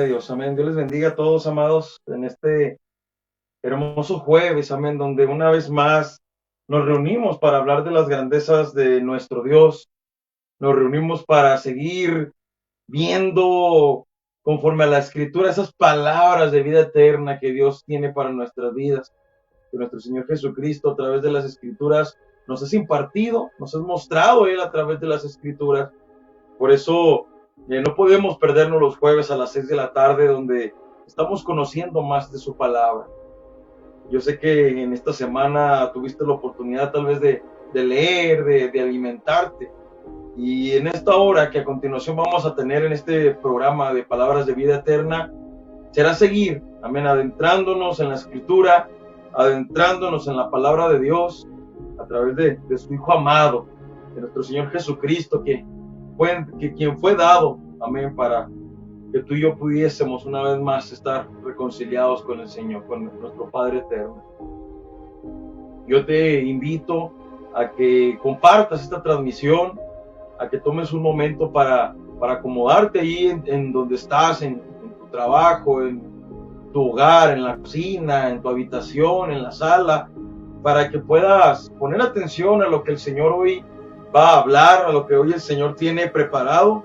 Dios, amén. Dios les bendiga a todos, amados, en este hermoso jueves, amén, donde una vez más nos reunimos para hablar de las grandezas de nuestro Dios. Nos reunimos para seguir viendo conforme a la Escritura esas palabras de vida eterna que Dios tiene para nuestras vidas, que nuestro Señor Jesucristo a través de las Escrituras nos has impartido, nos has mostrado Él a través de las Escrituras. Por eso no podemos perdernos los jueves a las 6 de la tarde, donde estamos conociendo más de su palabra. Yo sé que en esta semana tuviste la oportunidad tal vez de leer, de alimentarte. Y en esta hora que a continuación vamos a tener en este programa de Palabras de Vida Eterna, será seguir, amén, adentrándonos en la Escritura, adentrándonos en la palabra de Dios, a través de su Hijo amado, de nuestro Señor Jesucristo, que quien fue dado, amén, para que tú y yo pudiésemos una vez más estar reconciliados con el Señor, con nuestro Padre eterno. Yo te invito a que compartas esta transmisión, a que tomes un momento para acomodarte ahí en donde estás, en tu trabajo, en tu hogar, en la cocina, en tu habitación, en la sala, para que puedas poner atención a lo que el Señor hoy va a hablar, a lo que hoy el Señor tiene preparado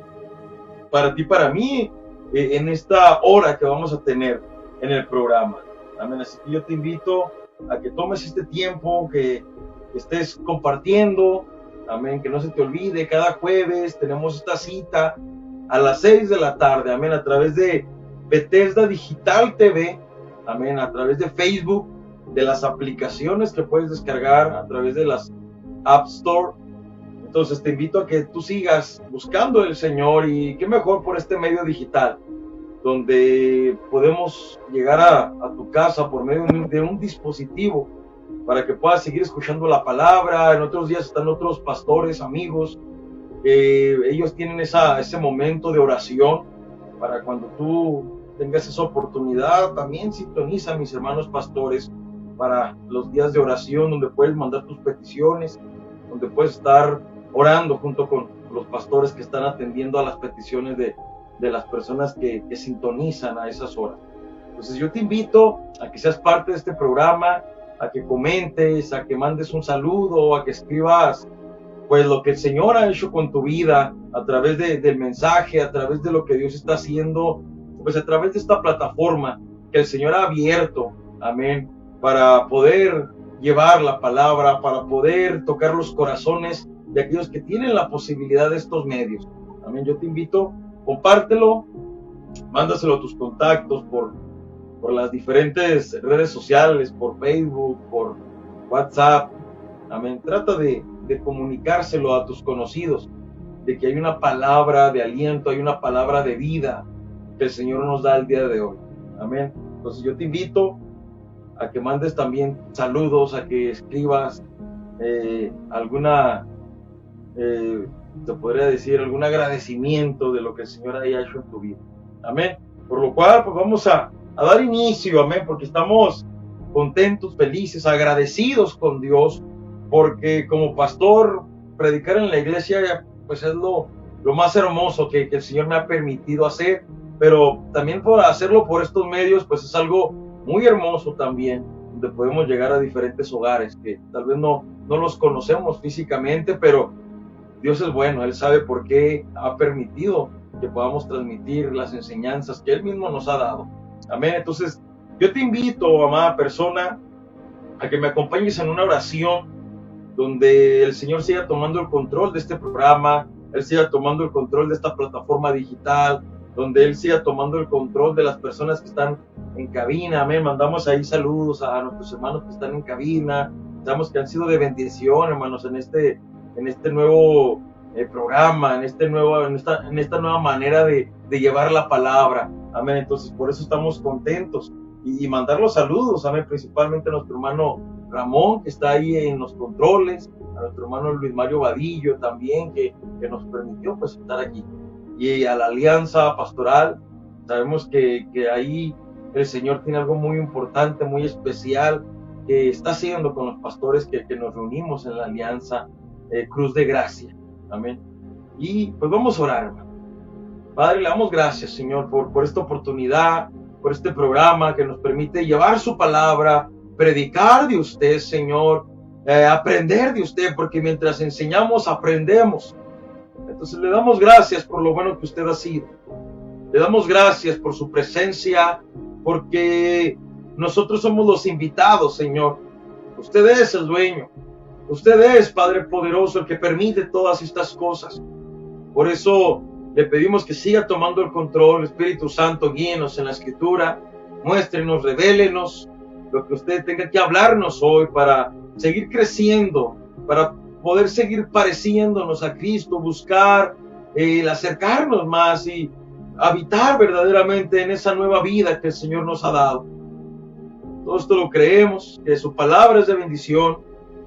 para ti, para mí, en esta hora que vamos a tener en el programa. Amén. Así que yo te invito a que tomes este tiempo, que estés compartiendo, amén, que no se te olvide. Cada jueves tenemos esta cita a las 6 de la tarde, amén, a través de Bethesda Digital TV, amén, a través de Facebook, de las aplicaciones que puedes descargar a través de las App Store. Entonces te invito a que tú sigas buscando el Señor, y qué mejor por este medio digital, donde podemos llegar a tu casa por medio de un dispositivo para que puedas seguir escuchando la palabra. En otros días están otros pastores, amigos, ellos tienen ese momento de oración para cuando tú tengas esa oportunidad. También sintoniza, mis hermanos pastores, para los días de oración, donde puedes mandar tus peticiones, donde puedes estar orando junto con los pastores que están atendiendo a las peticiones de las personas que sintonizan a esas horas. Entonces yo te invito a que seas parte de este programa, a que comentes, a que mandes un saludo, a que escribas pues lo que el Señor ha hecho con tu vida a través del mensaje, a través de lo que Dios está haciendo, pues a través de esta plataforma que el Señor ha abierto, amén, para poder llevar la palabra, para poder tocar los corazones de aquellos que tienen la posibilidad de estos medios. Amén. Yo te invito, compártelo, mándaselo a tus contactos por las diferentes redes sociales, por Facebook, por WhatsApp. Amén. Trata de comunicárselo a tus conocidos, de que hay una palabra de aliento, hay una palabra de vida que el Señor nos da el día de hoy. Amén. Entonces yo te invito a que mandes también saludos, a que escribas alguna, te podría decir, algún agradecimiento de lo que el Señor haya hecho en tu vida. Amén. Por lo cual, pues vamos a dar inicio, amén, porque estamos contentos, felices, agradecidos con Dios, porque como pastor, predicar en la iglesia, pues es lo más hermoso que el Señor me ha permitido hacer, pero también por hacerlo por estos medios, pues es algo muy hermoso también, donde podemos llegar a diferentes hogares que tal vez no los conocemos físicamente, pero Dios es bueno, Él sabe por qué ha permitido que podamos transmitir las enseñanzas que Él mismo nos ha dado. Amén. Entonces, yo te invito, amada persona, a que me acompañes en una oración donde el Señor siga tomando el control de este programa, Él siga tomando el control de esta plataforma digital, donde Él siga tomando el control de las personas que están en cabina. Amén. Mandamos ahí saludos a nuestros hermanos que están en cabina. Sabemos que han sido de bendición, hermanos, en este nuevo programa, en esta nueva manera de llevar la palabra. Amén. Entonces, por eso estamos contentos y mandar los saludos, amén, principalmente a nuestro hermano Ramón, que está ahí en los controles, a nuestro hermano Luis Mario Vadillo también, que nos permitió pues estar aquí, y a la Alianza Pastoral. Sabemos que ahí el Señor tiene algo muy importante, muy especial, que está haciendo con los pastores que nos reunimos en la Alianza Cruz de Gracia. Amén. Y pues vamos a orar, hermano. Padre, le damos gracias, Señor, por esta oportunidad, por este programa que nos permite llevar su palabra, predicar de usted, Señor, aprender de usted, porque mientras enseñamos, aprendemos. Entonces le damos gracias por lo bueno que usted ha sido. Le damos gracias por su presencia, porque nosotros somos los invitados, Señor. Usted es el dueño. Usted es, Padre poderoso, el que permite todas estas cosas. Por eso le pedimos que siga tomando el control. Espíritu Santo, guíenos en la Escritura, muéstrenos, revélenos lo que usted tenga que hablarnos hoy para seguir creciendo, para poder seguir pareciéndonos a Cristo, buscar el acercarnos más y habitar verdaderamente en esa nueva vida que el Señor nos ha dado. Todo esto lo creemos, que su palabra es de bendición.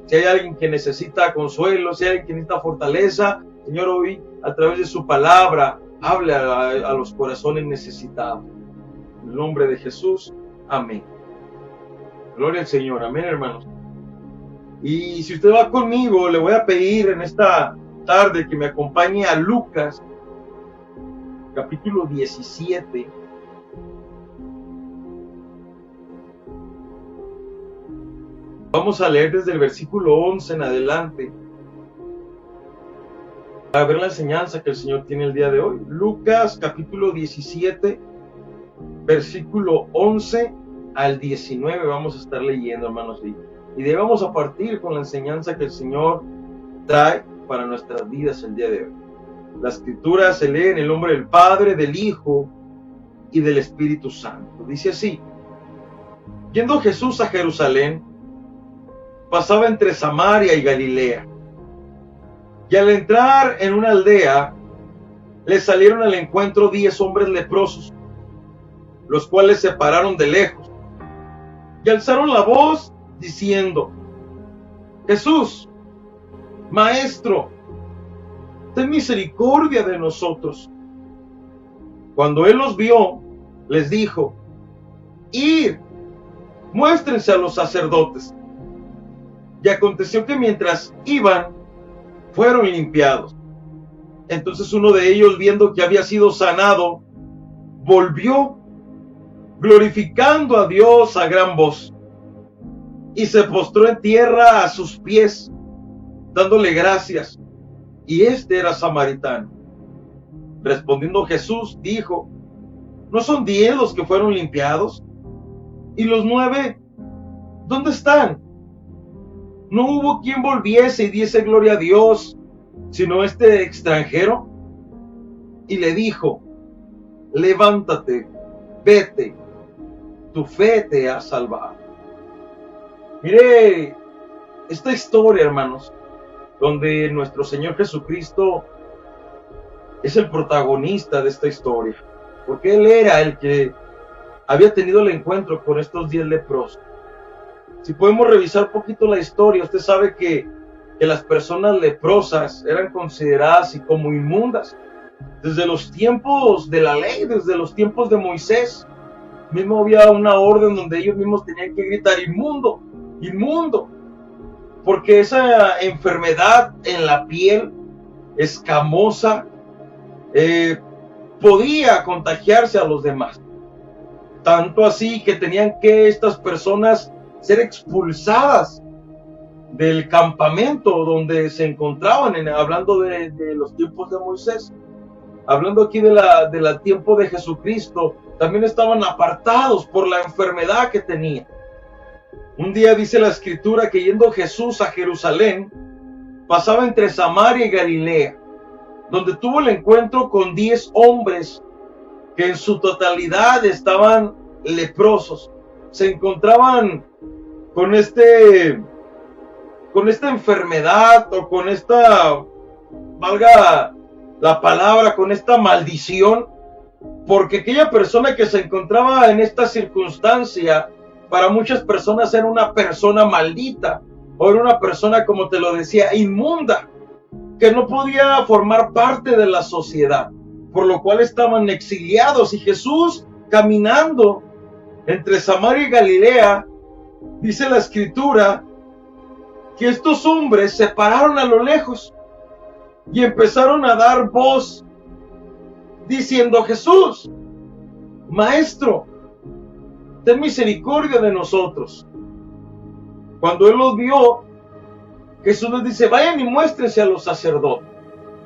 Si hay alguien que necesita consuelo, si hay alguien que necesita fortaleza, Señor, hoy a través de su palabra, hable a los corazones necesitados. En el nombre de Jesús, amén. Gloria al Señor, amén, hermanos. Y si usted va conmigo, le voy a pedir en esta tarde que me acompañe a Lucas, capítulo 17. Vamos a leer desde el versículo 11 en adelante, para ver la enseñanza que el Señor tiene el día de hoy. Lucas capítulo 17, versículo 11 al 19 vamos a estar leyendo, hermanos. Y de ahí vamos a partir con la enseñanza que el Señor trae para nuestras vidas el día de hoy. La Escritura se lee en el nombre del Padre, del Hijo y del Espíritu Santo. Dice así: yendo Jesús a Jerusalén, pasaba entre Samaria y Galilea. Y al entrar en una aldea, le salieron al encuentro 10 hombres leprosos, los cuales se pararon de lejos y alzaron la voz diciendo: Jesús, Maestro, ten misericordia de nosotros. Cuando él los vio, les dijo: id, muéstrense a los sacerdotes. Y aconteció que mientras iban, fueron limpiados. Entonces uno de ellos, viendo que había sido sanado, volvió, glorificando a Dios a gran voz, y se postró en tierra a sus pies, dándole gracias. Y este era samaritano. Respondiendo Jesús, dijo: ¿no son 10 los que fueron limpiados? ¿Y los 9, dónde están? ¿No hubo quien volviese y diese gloria a Dios, sino este extranjero? Y le dijo: levántate, vete, tu fe te ha salvado. Mire esta historia, hermanos, donde nuestro Señor Jesucristo es el protagonista de esta historia, porque Él era el que había tenido el encuentro con estos 10 leprosos. Si podemos revisar un poquito la historia, usted sabe que las personas leprosas eran consideradas así como inmundas. Desde los tiempos de la ley, desde los tiempos de Moisés, mismo había una orden donde ellos mismos tenían que gritar: inmundo, inmundo, porque esa enfermedad en la piel escamosa podía contagiarse a los demás. Tanto así que tenían que estas personas ser expulsadas del campamento donde se encontraban, hablando de los tiempos de Moisés. Hablando aquí del tiempo de Jesucristo, también estaban apartados por la enfermedad que tenían. Un día dice la Escritura que yendo Jesús a Jerusalén, pasaba entre Samaria y Galilea, donde tuvo el encuentro con 10 hombres que en su totalidad estaban leprosos. Se encontraban con esta enfermedad, o con esta, valga la palabra, con esta maldición, porque aquella persona que se encontraba en esta circunstancia, para muchas personas era una persona maldita, o era una persona, como te lo decía, inmunda, que no podía formar parte de la sociedad, por lo cual estaban exiliados. Y Jesús, caminando entre Samaria y Galilea, dice la Escritura que estos hombres se pararon a lo lejos y empezaron a dar voz diciendo a Jesús: Maestro, ten misericordia de nosotros. Cuando él los vio, Jesús les dice: vayan y muéstrense a los sacerdotes.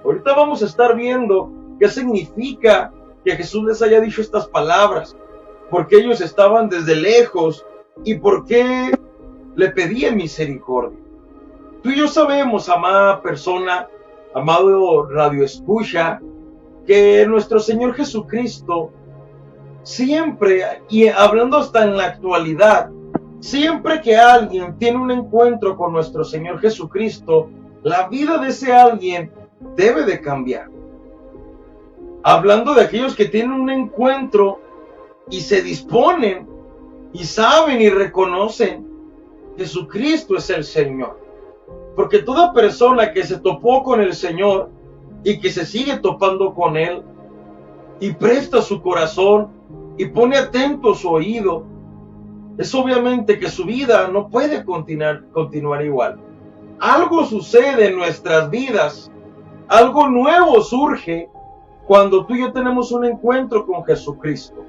Ahorita vamos a estar viendo qué significa que Jesús les haya dicho estas palabras, por qué ellos estaban desde lejos y por qué le pedían misericordia. Tú y yo sabemos, amada persona, amado radioescucha, que nuestro Señor Jesucristo siempre, y hablando hasta en la actualidad, siempre que alguien tiene un encuentro con nuestro Señor Jesucristo, la vida de ese alguien debe de cambiar. Hablando de aquellos que tienen un encuentro y se disponen y saben y reconocen: Jesucristo es el Señor. Porque toda persona que se topó con el Señor y que se sigue topando con Él y presta su corazón y pone atento su oído, es obviamente que su vida no puede continuar igual. Algo sucede en nuestras vidas, algo nuevo surge cuando tú y yo tenemos un encuentro con Jesucristo.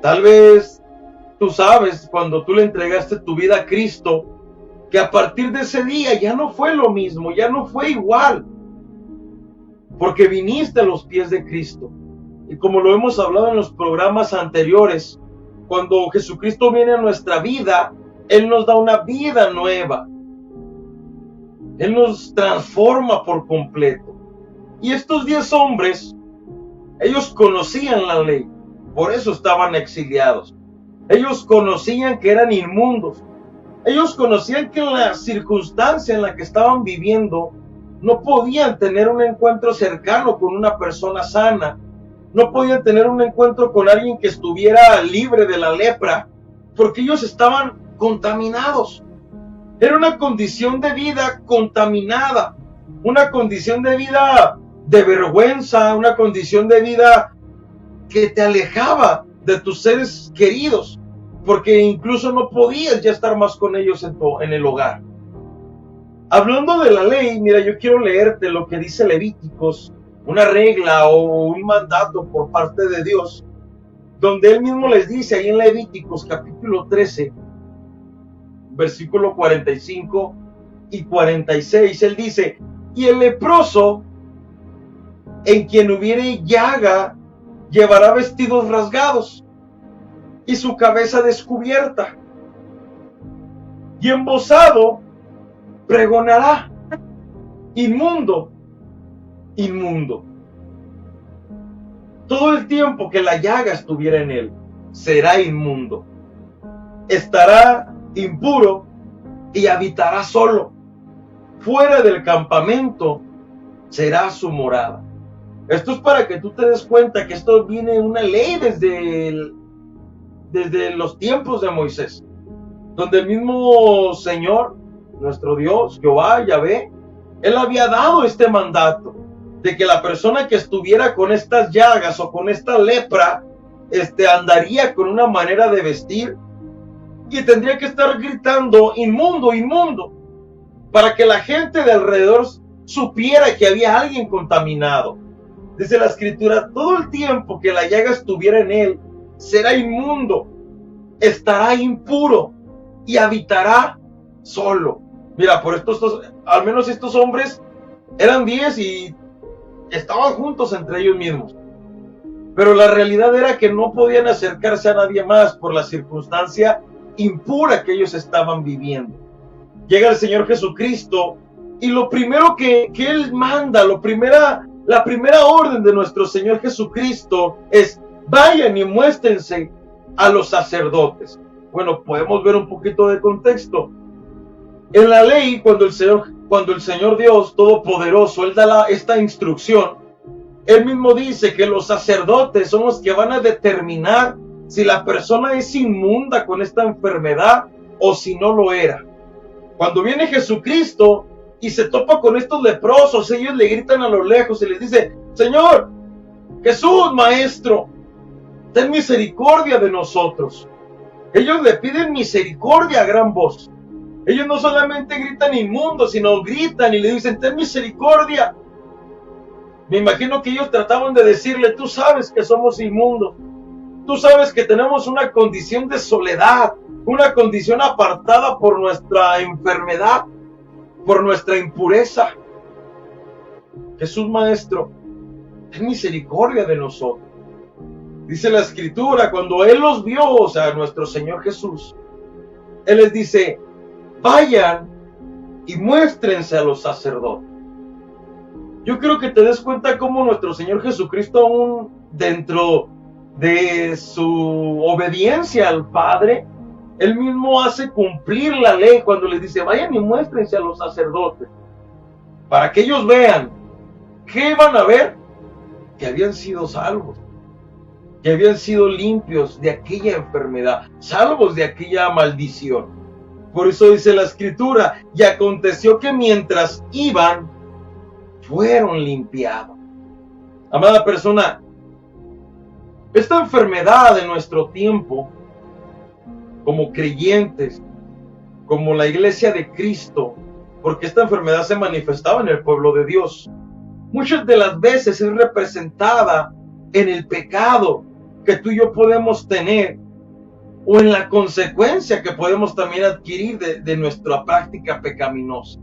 Tal vez tú sabes, cuando tú le entregaste tu vida a Cristo, que a partir de ese día ya no fue lo mismo, ya no fue igual, porque viniste a los pies de Cristo. Y como lo hemos hablado en los programas anteriores, cuando Jesucristo viene a nuestra vida, Él nos da una vida nueva. Él nos transforma por completo. Y estos 10 hombres, ellos conocían la ley, por eso estaban exiliados. Ellos conocían que eran inmundos. Ellos conocían que en la circunstancia en la que estaban viviendo, no podían tener un encuentro cercano con una persona sana. No podían tener un encuentro con alguien que estuviera libre de la lepra, porque ellos estaban contaminados. Era una condición de vida contaminada, una condición de vida de vergüenza, una condición de vida que te alejaba de tus seres queridos, porque incluso no podías ya estar más con ellos en el hogar. Hablando de la ley, mira, yo quiero leerte lo que dice Levíticos, una regla o un mandato por parte de Dios, donde Él mismo les dice ahí en Levíticos capítulo 13, versículo 45 y 46, Él dice: y el leproso, en quien hubiere llaga, llevará vestidos rasgados y su cabeza descubierta, y embozado pregonará: inmundo, inmundo. Todo el tiempo que la llaga estuviera en él, será inmundo. Estará impuro y habitará solo. Fuera del campamento será su morada. Esto es para que tú te des cuenta que esto viene una ley desde los tiempos de Moisés, donde el mismo Señor, nuestro Dios, Jehová, Yahvé, Él había dado este mandato de que la persona que estuviera con estas llagas o con esta lepra, andaría con una manera de vestir y tendría que estar gritando: inmundo, inmundo, para que la gente de alrededor supiera que había alguien contaminado. Dice la Escritura: todo el tiempo que la llaga estuviera en él, será inmundo, estará impuro y habitará solo. Mira, por al menos estos hombres eran 10 y estaban juntos entre ellos mismos. Pero la realidad era que no podían acercarse a nadie más por la circunstancia impura que ellos estaban viviendo. Llega el Señor Jesucristo y lo primero que Él manda, la primera orden de nuestro Señor Jesucristo es: vayan y muéstrense a los sacerdotes. Bueno, podemos ver un poquito de contexto. En la ley, cuando el Señor Dios Todopoderoso, Él da esta instrucción, Él mismo dice que los sacerdotes son los que van a determinar si la persona es inmunda con esta enfermedad o si no lo era. Cuando viene Jesucristo y se topa con estos leprosos, ellos le gritan a lo lejos y les dice: Señor, Jesús, Maestro, ten misericordia de nosotros. Ellos le piden misericordia a gran voz. Ellos no solamente gritan inmundo, sino gritan y le dicen: ten misericordia. Me imagino que ellos trataban de decirle, tú sabes que somos inmundos, tú sabes que tenemos una condición de soledad, una condición apartada por nuestra enfermedad, por nuestra impureza. Jesús Maestro, ten misericordia de nosotros. Dice la Escritura, cuando Él los vio, o sea, nuestro Señor Jesús, Él les dice, vayan y muéstrense a los sacerdotes. Yo creo que te des cuenta cómo nuestro Señor Jesucristo, aún dentro de su obediencia al Padre, Él mismo hace cumplir la ley cuando les dice, vayan y muéstrense a los sacerdotes, para que ellos vean. ¿Qué van a ver? Que habían sido salvos, que habían sido limpios de aquella enfermedad, salvos de aquella maldición. Por eso dice la Escritura, y aconteció que mientras iban, fueron limpiados. Amada persona, esta enfermedad de nuestro tiempo, como creyentes, como la iglesia de Cristo, porque esta enfermedad se manifestaba en el pueblo de Dios, muchas de las veces es representada en el pecado que tú y yo podemos tener, o en la consecuencia que podemos también adquirir de nuestra práctica pecaminosa.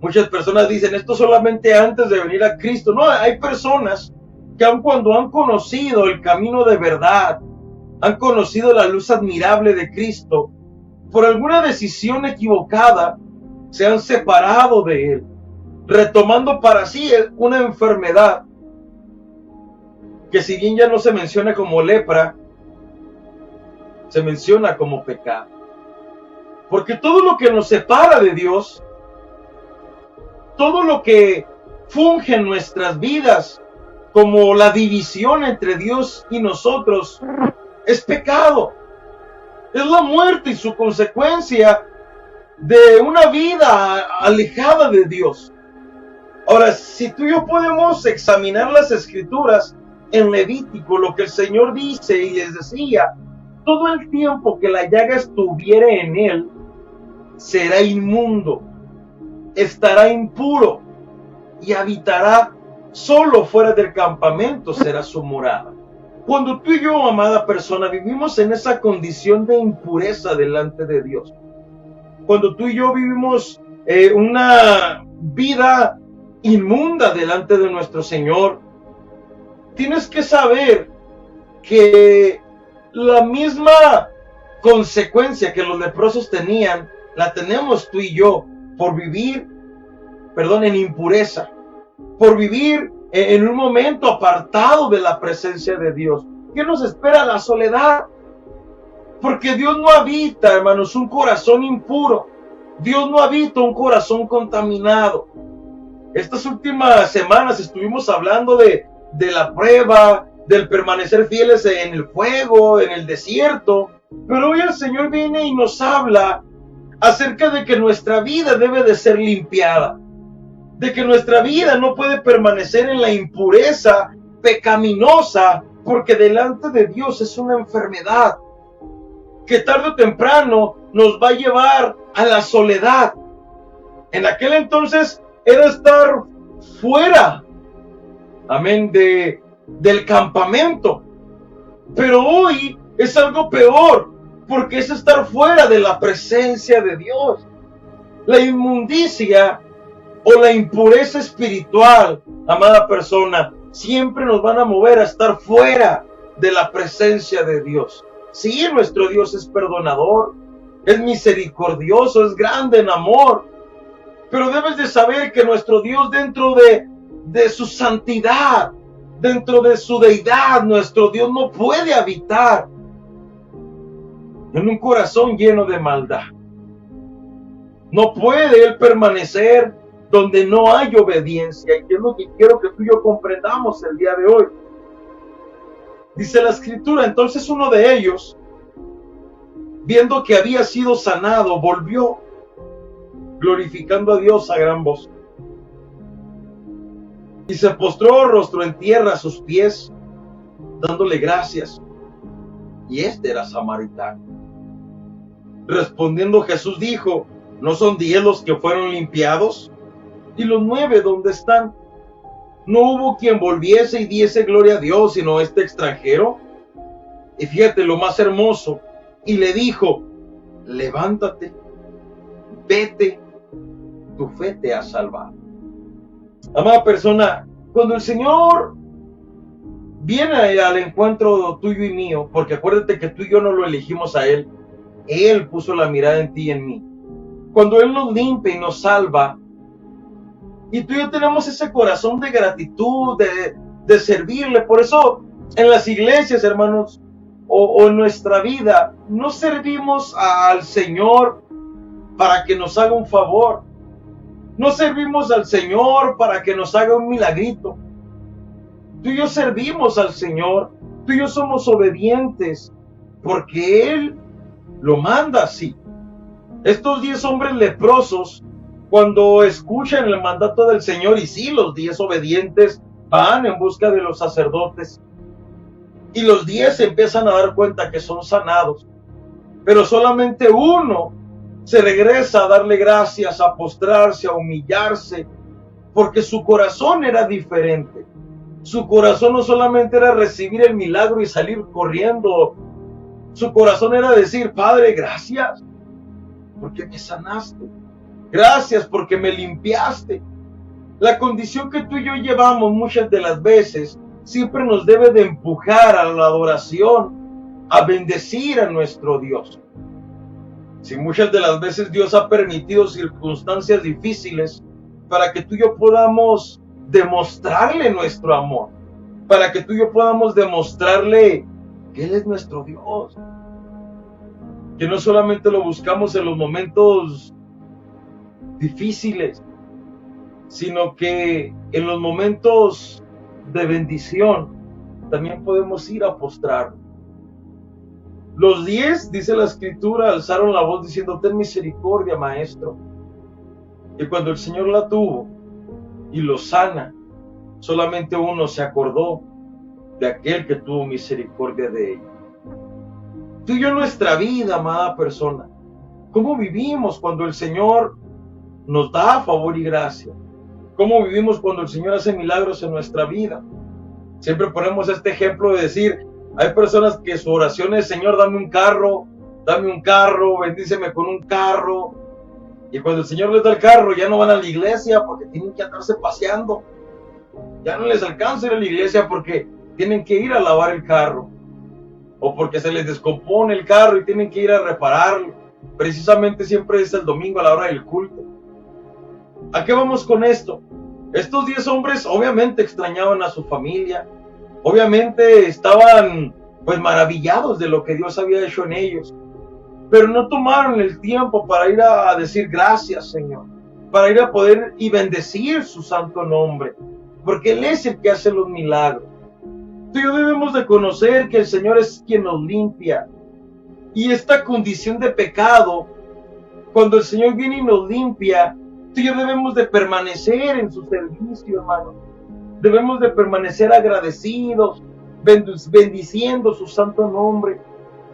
Muchas personas dicen, esto solamente antes de venir a Cristo. No, hay personas que aun cuando han conocido el camino de verdad, han conocido la luz admirable de Cristo, por alguna decisión equivocada, se han separado de Él, retomando para sí una enfermedad que, si bien ya no se menciona como lepra, se menciona como pecado. Porque todo lo que nos separa de Dios, todo lo que funge en nuestras vidas como la división entre Dios y nosotros, es pecado. Es la muerte y su consecuencia de una vida alejada de Dios. Ahora, si tú y yo podemos examinar las Escrituras en Levítico, lo que el Señor dice y les decía, todo el tiempo que la llaga estuviera en él, será inmundo, estará impuro y habitará solo fuera del campamento, será su morada. Cuando tú y yo, amada persona, vivimos en esa condición de impureza delante de Dios, cuando tú y yo vivimos una vida inmunda delante de nuestro Señor, tienes que saber que la misma consecuencia que los leprosos tenían, la tenemos tú y yo por vivir, en impureza, por vivir en un momento apartado de la presencia de Dios. ¿Qué nos espera? La soledad. Porque Dios no habita, hermanos, un corazón impuro. Dios no habita un corazón contaminado. Estas últimas semanas estuvimos hablando de la prueba, del permanecer fieles en el fuego, en el desierto. Pero hoy el Señor viene y nos habla acerca de que nuestra vida debe de ser limpiada, de que nuestra vida no puede permanecer en la impureza pecaminosa, porque delante de Dios es una enfermedad que tarde o temprano nos va a llevar a la soledad. En aquel entonces era estar fuera, amén, del campamento, pero hoy es algo peor, porque es estar fuera de la presencia de Dios. La inmundicia o la impureza espiritual, amada persona, siempre nos van a mover a estar fuera de la presencia de Dios. Sí, nuestro Dios es perdonador, es misericordioso, es grande en amor, pero debes de saber que nuestro Dios, dentro de su santidad, dentro de su deidad, nuestro Dios no puede habitar en un corazón lleno de maldad. No puede Él permanecer donde no hay obediencia, y es lo que quiero que tú y yo comprendamos el día de hoy. Dice la Escritura, entonces uno de ellos, viendo que había sido sanado, volvió, glorificando a Dios a gran voz, y se postró rostro en tierra a sus pies, dándole gracias. Y este era samaritano. Respondiendo Jesús dijo, ¿no son 10 los que fueron limpiados? ¿Y los 9 dónde están? No hubo quien volviese y diese gloria a Dios, sino este extranjero. Y fíjate lo más hermoso, y le dijo: levántate, vete, tu fe te ha salvado. Amada persona, cuando el Señor viene al encuentro tuyo y mío, porque acuérdate que tú y yo no lo elegimos a Él, Él puso la mirada en ti y en mí. Cuando Él nos limpia y nos salva, y tú y yo tenemos ese corazón de gratitud, de servirle. Por eso en las iglesias, hermanos, o en nuestra vida, no servimos al Señor para que nos haga un favor. No servimos al Señor para que nos haga un milagrito. Tú y yo servimos al Señor, tú y yo somos obedientes, porque Él lo manda así. Estos 10 hombres leprosos, cuando escuchan el mandato del Señor, y sí, los 10 obedientes van en busca de los sacerdotes, y los 10 empiezan a dar cuenta que son sanados, pero solamente uno se regresa a darle gracias, a postrarse, a humillarse, porque su corazón era diferente. Su corazón no solamente era recibir el milagro y salir corriendo, su corazón era decir: Padre, gracias porque me sanaste, gracias porque me limpiaste. La condición que tú y yo llevamos muchas de las veces siempre nos debe de empujar a la adoración, a bendecir a nuestro Dios. Si muchas de las veces Dios ha permitido circunstancias difíciles para que tú y yo podamos demostrarle nuestro amor, para que tú y yo podamos demostrarle que Él es nuestro Dios, que no solamente lo buscamos en los momentos difíciles, sino que en los momentos de bendición también podemos ir a postrarnos. Los 10, dice la escritura, alzaron la voz diciendo: ten misericordia, maestro. Y cuando el Señor la tuvo y lo sana, solamente uno se acordó de aquel que tuvo misericordia de ella. Tú y yo en nuestra vida, amada persona, ¿cómo vivimos cuando el Señor nos da favor y gracia? ¿Cómo vivimos cuando el Señor hace milagros en nuestra vida? Siempre ponemos este ejemplo de decir, hay personas que su oración es: Señor, dame un carro, bendíceme con un carro. Y cuando el Señor les da el carro, ya no van a la iglesia porque tienen que andarse paseando. Ya no les alcanza ir a la iglesia porque tienen que ir a lavar el carro, o porque se les descompone el carro y tienen que ir a repararlo. Precisamente siempre es el domingo a la hora del culto. ¿A qué vamos con esto? Estos 10 hombres obviamente extrañaban a su familia, obviamente estaban pues maravillados de lo que Dios había hecho en ellos, pero no tomaron el tiempo para ir a decir gracias, Señor, para ir a poder y bendecir su santo nombre, porque Él es el que hace los milagros. Tú y yo debemos de conocer que el Señor es quien nos limpia, y esta condición de pecado, cuando el Señor viene y nos limpia, tú y yo debemos de permanecer en su servicio, hermano. Debemos de permanecer agradecidos, bendiciendo su santo nombre.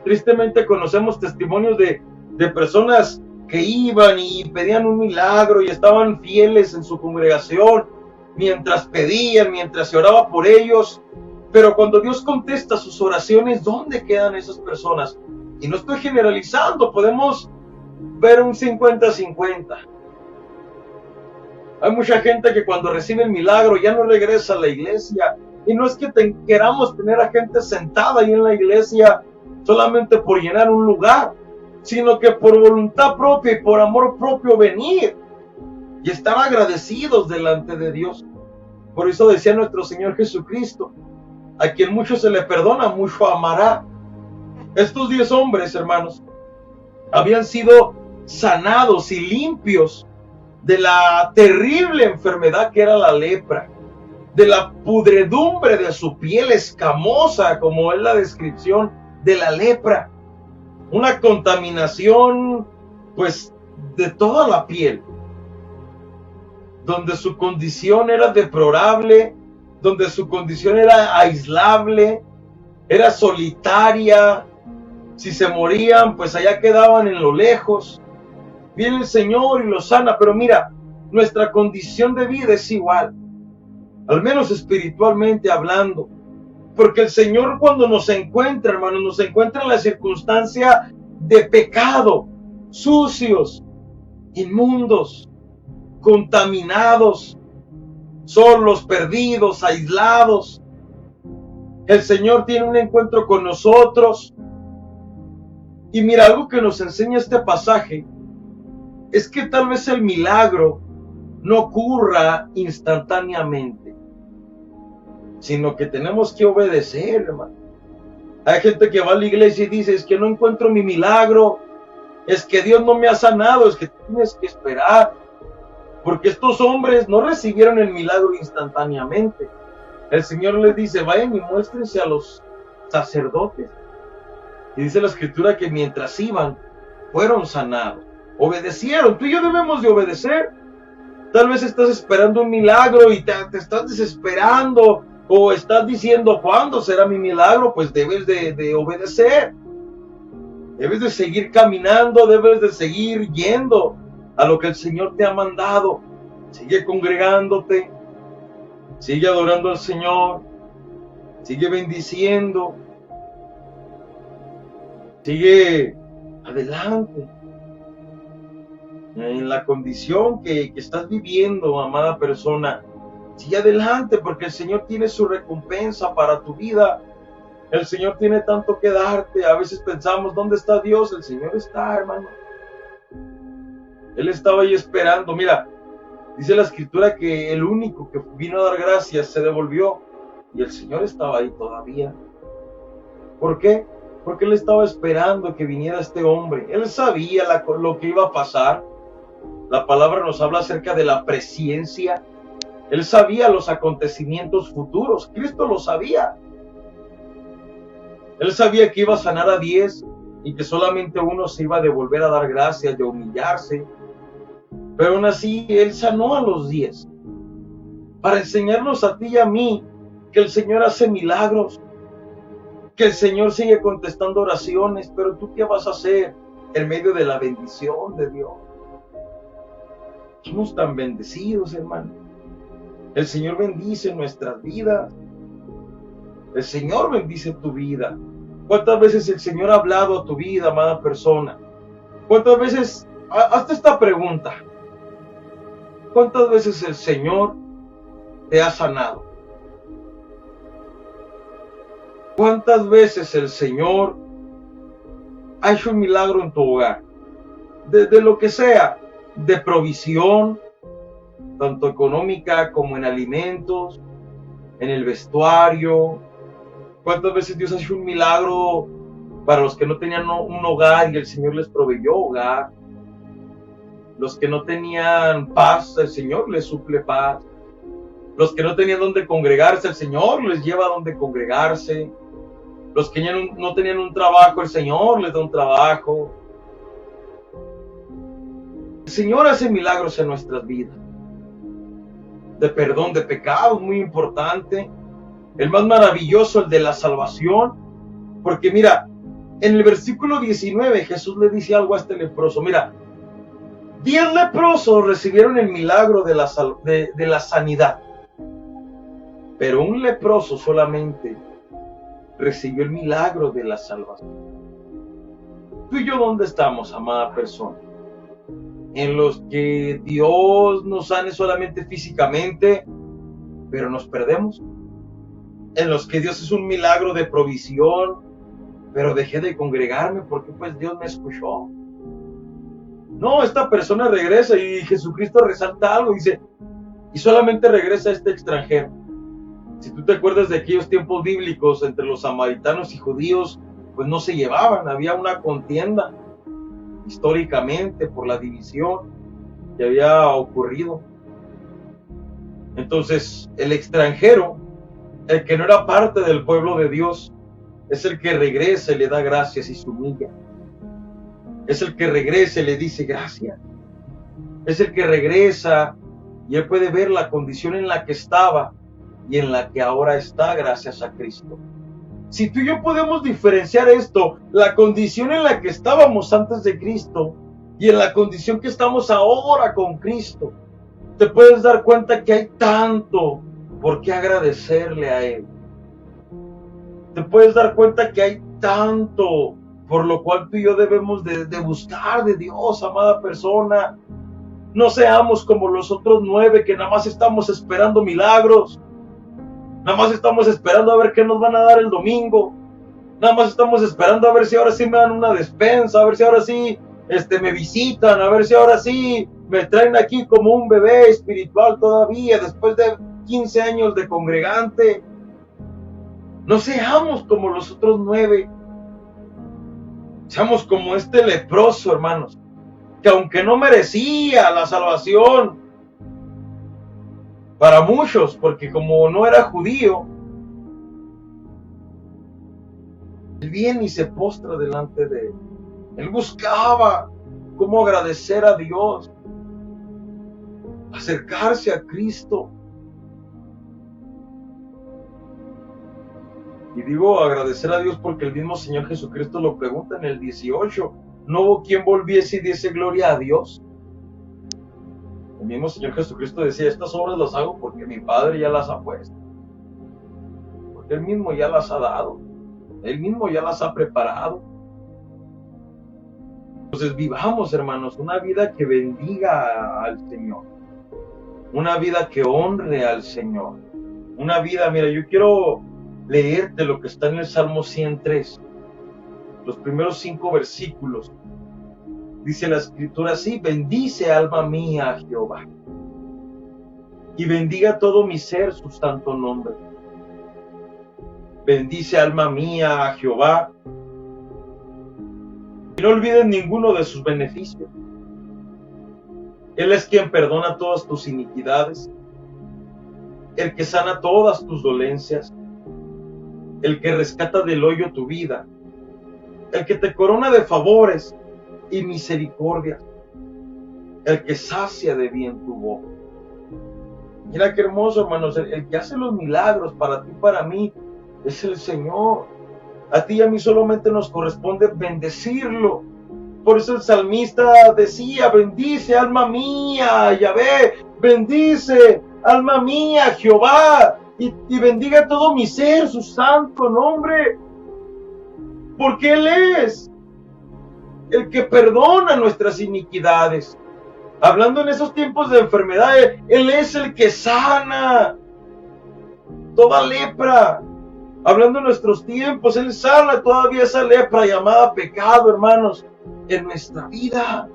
Tristemente conocemos testimonios de personas que iban y pedían un milagro y estaban fieles en su congregación, mientras pedían, mientras se oraba por ellos. Pero cuando Dios contesta sus oraciones, ¿dónde quedan esas personas? Y no estoy generalizando, podemos ver un 50-50. Hay mucha gente que cuando recibe el milagro ya no regresa a la iglesia. Y no es que queramos tener a gente sentada ahí en la iglesia solamente por llenar un lugar, sino que por voluntad propia y por amor propio venir y estar agradecidos delante de Dios. Por eso decía nuestro Señor Jesucristo: a quien mucho se le perdona, mucho amará. Estos 10 hombres, hermanos, habían sido sanados y limpios de la terrible enfermedad que era la lepra, de la pudredumbre de su piel escamosa, como es la descripción de la lepra, una contaminación pues de toda la piel, donde su condición era deplorable, donde su condición era aislable, era solitaria. Si se morían, pues allá quedaban en lo lejos. Viene el Señor y los sana, pero mira, nuestra condición de vida es igual. al menos espiritualmente hablando. Porque el Señor, cuando nos encuentra, hermanos, nos encuentra en la circunstancia de pecado, sucios, inmundos, contaminados, solos, perdidos, aislados. El Señor tiene un encuentro con nosotros. Y mira, algo que nos enseña este pasaje es que tal vez el milagro no ocurra instantáneamente, sino que tenemos que obedecer, hermano. Hay gente que va a la iglesia y dice, es que no encuentro mi milagro, es que Dios no me ha sanado, es que tienes que esperar, porque estos hombres no recibieron el milagro instantáneamente. El Señor les dice, vayan y muéstrense a los sacerdotes. Y dice la Escritura que mientras iban, fueron sanados, obedecieron. Tú y yo debemos de obedecer. Tal vez estás esperando un milagro y te estás desesperando, o estás diciendo, ¿cuándo será mi milagro? Pues debes de obedecer. Debes de seguir caminando, debes de seguir yendo a lo que el Señor te ha mandado. Sigue congregándote, sigue adorando al Señor, sigue bendiciendo, sigue adelante. En la condición que estás viviendo, amada persona, sigue adelante, porque el Señor tiene su recompensa para tu vida. El Señor tiene tanto que darte. A veces pensamos, ¿dónde está Dios? El Señor está, hermano. Él estaba ahí esperando. Mira, dice la Escritura que el único que vino a dar gracias se devolvió, y el Señor estaba ahí todavía. ¿Por qué? Porque Él estaba esperando que viniera este hombre. Él sabía lo que iba a pasar. La palabra nos habla acerca de la presciencia. Él sabía los acontecimientos futuros. Cristo lo sabía. Él sabía que iba a sanar a 10 y que solamente uno se iba a devolver a dar gracias, de humillarse. Pero aún así, Él sanó a los 10 para enseñarnos a ti y a mí que el Señor hace milagros, que el Señor sigue contestando oraciones. Pero tú, ¿qué vas a hacer en medio de la bendición de Dios? Somos tan bendecidos, hermano. El Señor bendice nuestras vidas. El Señor bendice tu vida. ¿Cuántas veces el Señor ha hablado a tu vida, amada persona? ¿Cuántas veces, hazte esta pregunta, cuántas veces el Señor te ha sanado? ¿Cuántas veces el Señor ha hecho un milagro en tu hogar? De lo que sea, de provisión, tanto económica como en alimentos, en el vestuario. ¿Cuántas veces Dios ha hecho un milagro para los que no tenían un hogar y el Señor les proveyó hogar? Los que no tenían paz, el Señor les suple paz. Los que no tenían donde congregarse, el Señor les lleva a donde congregarse. Los que no tenían un trabajo, el Señor les da un trabajo. El Señor hace milagros en nuestras vidas. De perdón de pecados, muy importante. El más maravilloso, el de la salvación. Porque mira, en el versículo 19 Jesús le dice algo a este leproso. Mira, 10 leprosos recibieron el milagro de la sanidad, pero un leproso solamente recibió el milagro de la salvación. Tú y yo, ¿dónde estamos, amada persona? En los que Dios nos sane solamente físicamente, pero nos perdemos. En los que Dios es un milagro de provisión, pero dejé de congregarme porque pues Dios me escuchó. No, esta persona regresa y Jesucristo resalta algo, dice, y solamente regresa este extranjero. Si tú te acuerdas de aquellos tiempos bíblicos entre los samaritanos y judíos, pues no se llevaban, había una contienda históricamente por la división que había ocurrido. Entonces, el extranjero, el que no era parte del pueblo de Dios, es el que regresa y le da gracias y se humilla. Es el que regresa y le dice gracias. Es el que regresa y él puede ver la condición en la que estaba y en la que ahora está gracias a Cristo. Si tú y yo podemos diferenciar esto, la condición en la que estábamos antes de Cristo y en la condición que estamos ahora con Cristo, te puedes dar cuenta que hay tanto ¿por qué agradecerle a Él? Te puedes dar cuenta que hay tanto por lo cual tú y yo debemos de buscar de Dios, amada persona. No seamos como los otros 9 que nada más estamos esperando milagros, nada más estamos esperando a ver qué nos van a dar el domingo, nada más estamos esperando a ver si ahora sí me dan una despensa, a ver si ahora sí me visitan, a ver si ahora sí me traen aquí como un bebé espiritual todavía, después de 15 años de congregante. No seamos como los otros 9, seamos como este leproso, hermanos, que aunque no merecía la salvación, para muchos, porque como no era judío, él viene y se postra delante de él. Él buscaba cómo agradecer a Dios, acercarse a Cristo. Y digo agradecer a Dios porque el mismo Señor Jesucristo lo pregunta en el 18. ¿No hubo quien volviese y diese gloria a Dios? El mismo Señor Jesucristo decía, estas obras las hago porque mi Padre ya las ha puesto. Porque Él mismo ya las ha dado. Él mismo ya las ha preparado. Entonces vivamos, hermanos, una vida que bendiga al Señor. Una vida que honre al Señor. Una vida, mira, yo quiero leerte lo que está en el Salmo 103. Los primeros 5 versículos. Dice la Escritura así: bendice alma mía a Jehová, y bendiga todo mi ser su santo nombre. Bendice alma mía a Jehová, y no olvides ninguno de sus beneficios. Él es quien perdona todas tus iniquidades, el que sana todas tus dolencias, el que rescata del hoyo tu vida, el que te corona de favores y misericordias, el que sacia de bien tu boca. Mira qué hermoso, hermanos, el que hace los milagros para ti, para mí, es el Señor. A ti y a mí solamente nos corresponde bendecirlo. Por eso el salmista decía: bendice alma mía, Yahvé, bendice alma mía, Jehová, y bendiga todo mi ser su santo nombre, porque Él es el que perdona nuestras iniquidades. Hablando en esos tiempos de enfermedad, Él es el que sana toda lepra. Hablando en nuestros tiempos, Él sana todavía esa lepra llamada pecado, hermanos, en nuestra vida.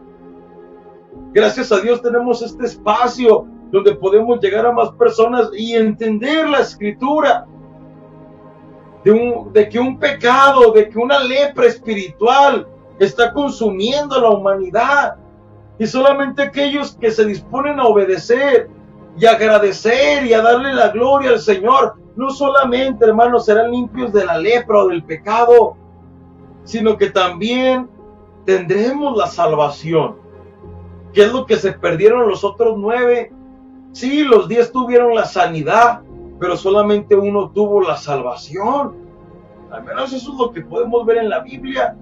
Gracias a Dios tenemos este espacio donde podemos llegar a más personas y entender la Escritura de que un pecado, de que una lepra espiritual está consumiendo a la humanidad. Y solamente aquellos que se disponen a obedecer y agradecer y a darle la gloria al Señor, no solamente, hermanos, serán limpios de la lepra o del pecado, sino que también tendremos la salvación. ¿Qué es lo que se perdieron los otros 9? Sí, los 10 tuvieron la sanidad, pero solamente uno tuvo la salvación. Al menos eso es lo que podemos ver en la Biblia,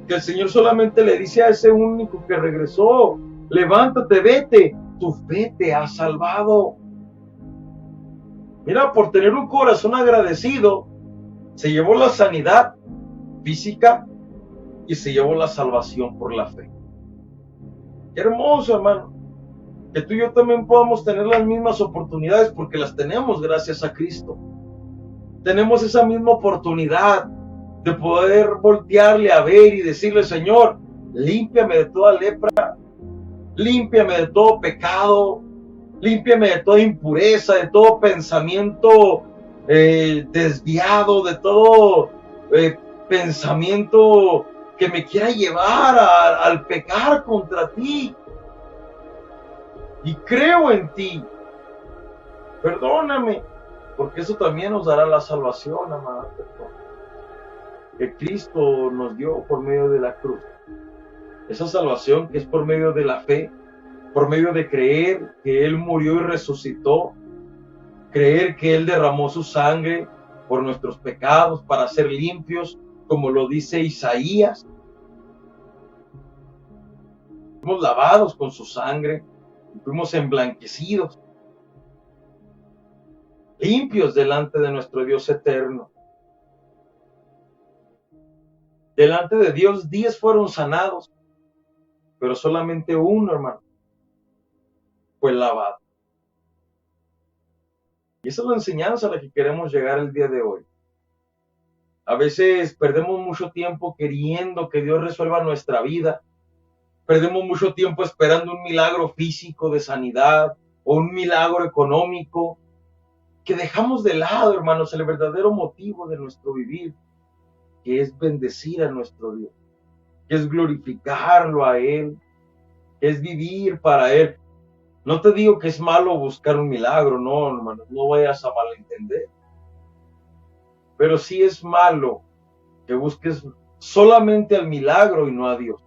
que el Señor solamente le dice a ese único que regresó: levántate, vete, tu fe te ha salvado. Mira, por tener un corazón agradecido, se llevó la sanidad física y se llevó la salvación por la fe. Qué hermoso, hermano, que tú y yo también podamos tener las mismas oportunidades, porque las tenemos gracias a Cristo. Tenemos esa misma oportunidad de poder voltearle a ver y decirle: Señor, límpiame de toda lepra, límpiame de todo pecado, límpiame de toda impureza, de todo pensamiento desviado, de todo pensamiento que me quiera llevar al pecar contra ti. Y creo en ti. Perdóname, porque eso también nos dará la salvación, amada persona, que Cristo nos dio por medio de la cruz. Esa salvación que es por medio de la fe, por medio de creer que Él murió y resucitó, creer que Él derramó su sangre por nuestros pecados para ser limpios, como lo dice Isaías. Fuimos lavados con su sangre, fuimos emblanquecidos. limpios delante de nuestro Dios eterno. Delante de Dios 10 fueron sanados, pero solamente uno, hermano, fue lavado. Y esa es la enseñanza a la que queremos llegar el día de hoy. A veces perdemos mucho tiempo queriendo que Dios resuelva nuestra vida. Perdemos mucho tiempo esperando un milagro físico de sanidad o un milagro económico, que dejamos de lado, hermanos, el verdadero motivo de nuestro vivir, que es bendecir a nuestro Dios, que es glorificarlo a Él, que es vivir para Él. No te digo que es malo buscar un milagro, no, hermano, no vayas a malentender. Pero sí es malo que busques solamente al milagro y no a Dios.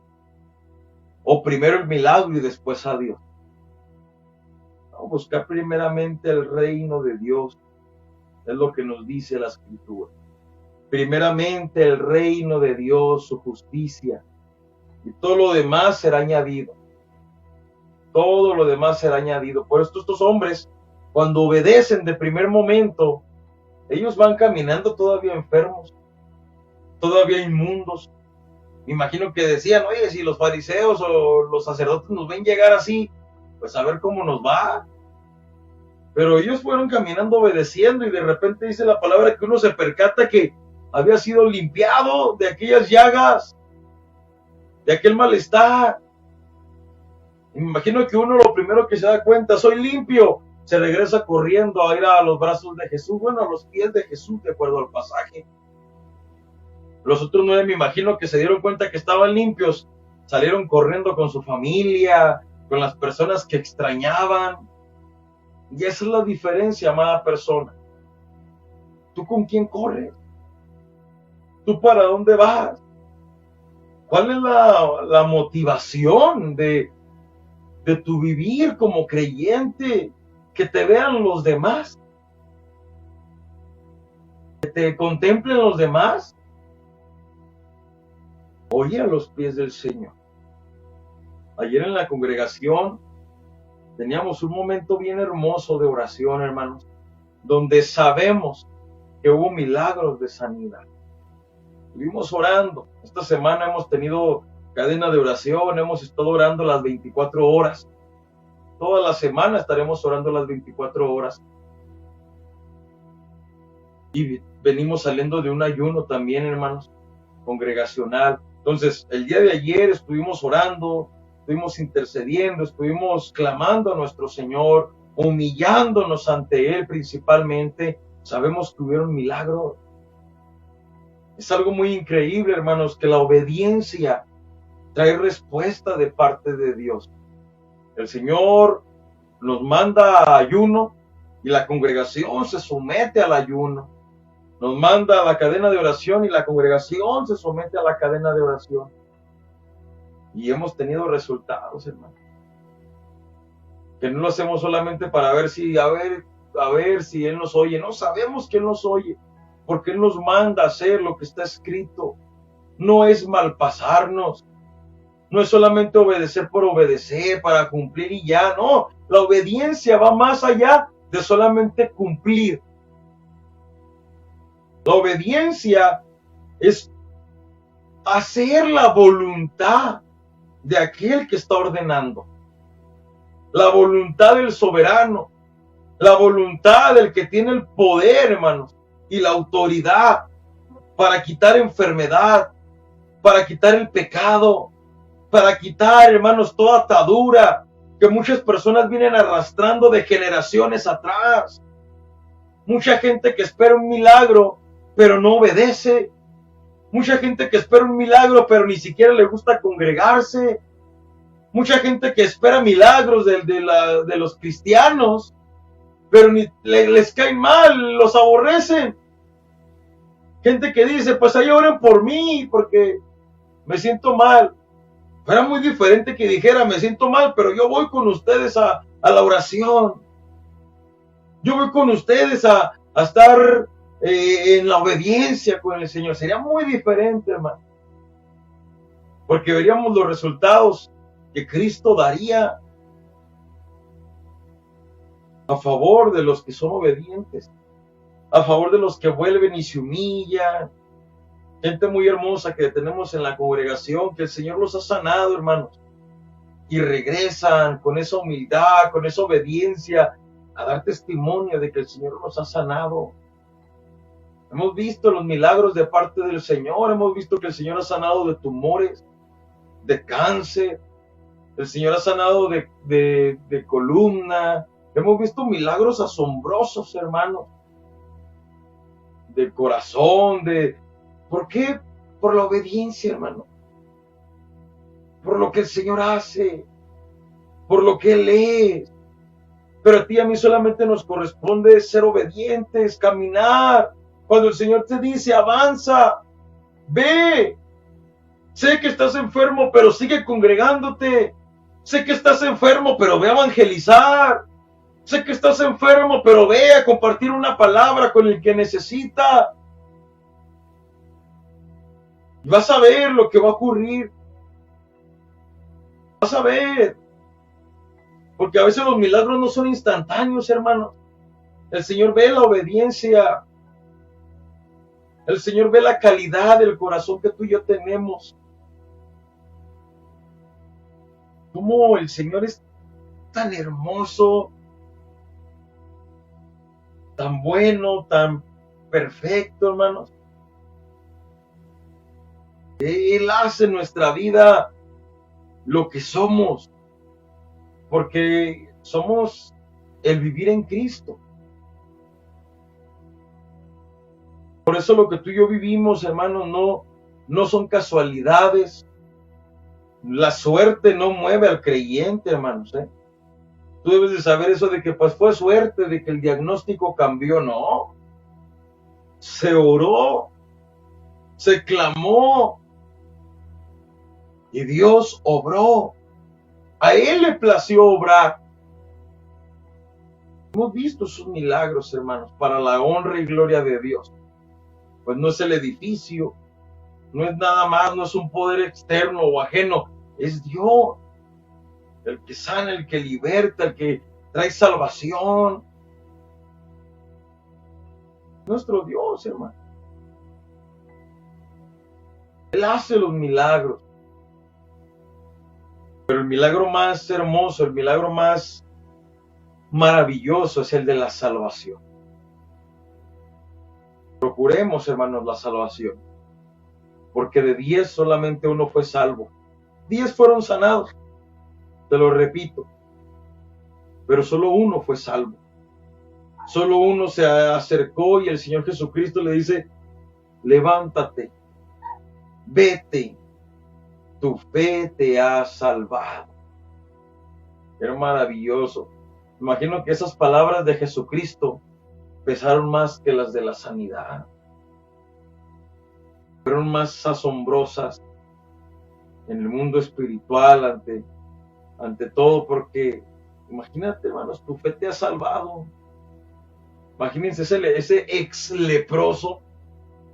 O primero el milagro y después a Dios. No, buscar primeramente el reino de Dios, es lo que nos dice la Escritura. Primeramente el reino de Dios, su justicia, y todo lo demás será añadido. Todo lo demás será añadido. Por esto estos hombres, cuando obedecen de primer momento, ellos van caminando todavía enfermos, todavía inmundos. Me imagino que decían, oye, si los fariseos o los sacerdotes nos ven llegar así, pues a ver cómo nos va. Pero ellos fueron caminando obedeciendo, y de repente dice la palabra que uno se percata que había sido limpiado de aquellas llagas, de aquel malestar. Y me imagino que uno lo primero que se da cuenta, soy limpio, se regresa corriendo a ir a los brazos de Jesús, bueno, a los pies de Jesús, de acuerdo al pasaje. Los otros 9, me imagino que se dieron cuenta que estaban limpios, salieron corriendo con su familia, con las personas que extrañaban. Y esa es la diferencia, amada persona. ¿Tú con quién corres? ¿Tú para dónde vas? ¿Cuál es la motivación de tu vivir como creyente? Que te vean los demás, que te contemplen los demás, o ir a los pies del Señor. Ayer en la congregación teníamos un momento bien hermoso de oración, hermanos, donde sabemos que hubo milagros de sanidad. Estuvimos orando. Esta semana hemos tenido cadena de oración, hemos estado orando las 24 horas. Toda la semana estaremos orando las 24 horas. Y venimos saliendo de un ayuno también, hermanos, congregacional. Entonces, el día de ayer estuvimos orando, estuvimos intercediendo, estuvimos clamando a nuestro Señor, humillándonos ante Él principalmente. Sabemos que hubieron milagros. Es algo muy increíble, hermanos, que la obediencia trae respuesta de parte de Dios. El Señor nos manda ayuno y la congregación se somete al ayuno. Nos manda a la cadena de oración y la congregación se somete a la cadena de oración. Y hemos tenido resultados, hermano. Que no lo hacemos solamente para ver si, a ver si Él nos oye. No, sabemos que Él nos oye, porque Él nos manda a hacer lo que está escrito. No es malpasarnos. No es solamente obedecer por obedecer, para cumplir y ya. No, la obediencia va más allá de solamente cumplir. La obediencia es hacer la voluntad de aquel que está ordenando. La voluntad del soberano. La voluntad del que tiene el poder, hermanos, y la autoridad para quitar enfermedad, para quitar el pecado, para quitar, hermanos, toda atadura que muchas personas vienen arrastrando de generaciones atrás. Mucha gente que espera un milagro, pero no obedece. Mucha gente que espera un milagro, pero ni siquiera le gusta congregarse. Mucha gente que espera milagros de los cristianos, pero ni les caen mal, los aborrecen. Gente que dice, pues ahí oren por mí, porque me siento mal. Era muy diferente que dijera, me siento mal, pero yo voy con ustedes a la oración. Yo voy con ustedes a estar en la obediencia con el Señor. Sería muy diferente, hermano. Porque veríamos los resultados que Cristo daría a favor de los que son obedientes. a favor de los que vuelven y se humillan. Gente muy hermosa que tenemos en la congregación, que el Señor los ha sanado, hermanos, y regresan con esa humildad, con esa obediencia, a dar testimonio de que el Señor los ha sanado. Hemos visto los milagros de parte del Señor, hemos visto que el Señor ha sanado de tumores, de cáncer, el Señor ha sanado de columna, hemos visto milagros asombrosos, hermanos, del corazón, ¿por qué? Por la obediencia, hermano, por lo que el Señor hace, por lo que Él es. Pero a ti y a mí solamente nos corresponde ser obedientes, caminar. Cuando el Señor te dice, avanza, ve. Sé que estás enfermo, pero sigue congregándote. Sé que estás enfermo, pero ve a evangelizar. Sé que estás enfermo, pero ve a compartir una palabra con el que necesita. Y vas a ver lo que va a ocurrir. Vas a ver. Porque a veces los milagros no son instantáneos, hermanos. El Señor ve la obediencia. El Señor ve la calidad del corazón que tú y yo tenemos. Cómo el Señor es tan hermoso, tan bueno, tan perfecto, hermanos. Él hace en nuestra vida lo que somos, porque somos el vivir en Cristo. Por eso lo que tú y yo vivimos, hermanos, no son casualidades. La suerte no mueve al creyente, hermanos. Tú debes de saber eso de que pues fue suerte de que el diagnóstico cambió, no. Se oró, se clamó y Dios obró. A Él le plació obrar. Hemos visto sus milagros, hermanos, para la honra y gloria de Dios. Pues no es el edificio, no es nada más, no es un poder externo o ajeno, es Dios, el que sana, el que liberta, el que trae salvación. Nuestro Dios, hermano. Él hace los milagros. Pero el milagro más hermoso, el milagro más maravilloso es el de la salvación. Procuremos, hermanos, la salvación. Porque de 10 solamente uno fue salvo. 10 fueron sanados. Te lo repito. Pero solo uno fue salvo. Solo uno se acercó y el Señor Jesucristo le dice, levántate, vete, tu fe te ha salvado. Era maravilloso. Imagino que esas palabras de Jesucristo pesaron más que las de la sanidad. Fueron más asombrosas en el mundo espiritual ante todo, porque imagínate, hermanos, tu fe te ha salvado. Imagínense ese ex leproso,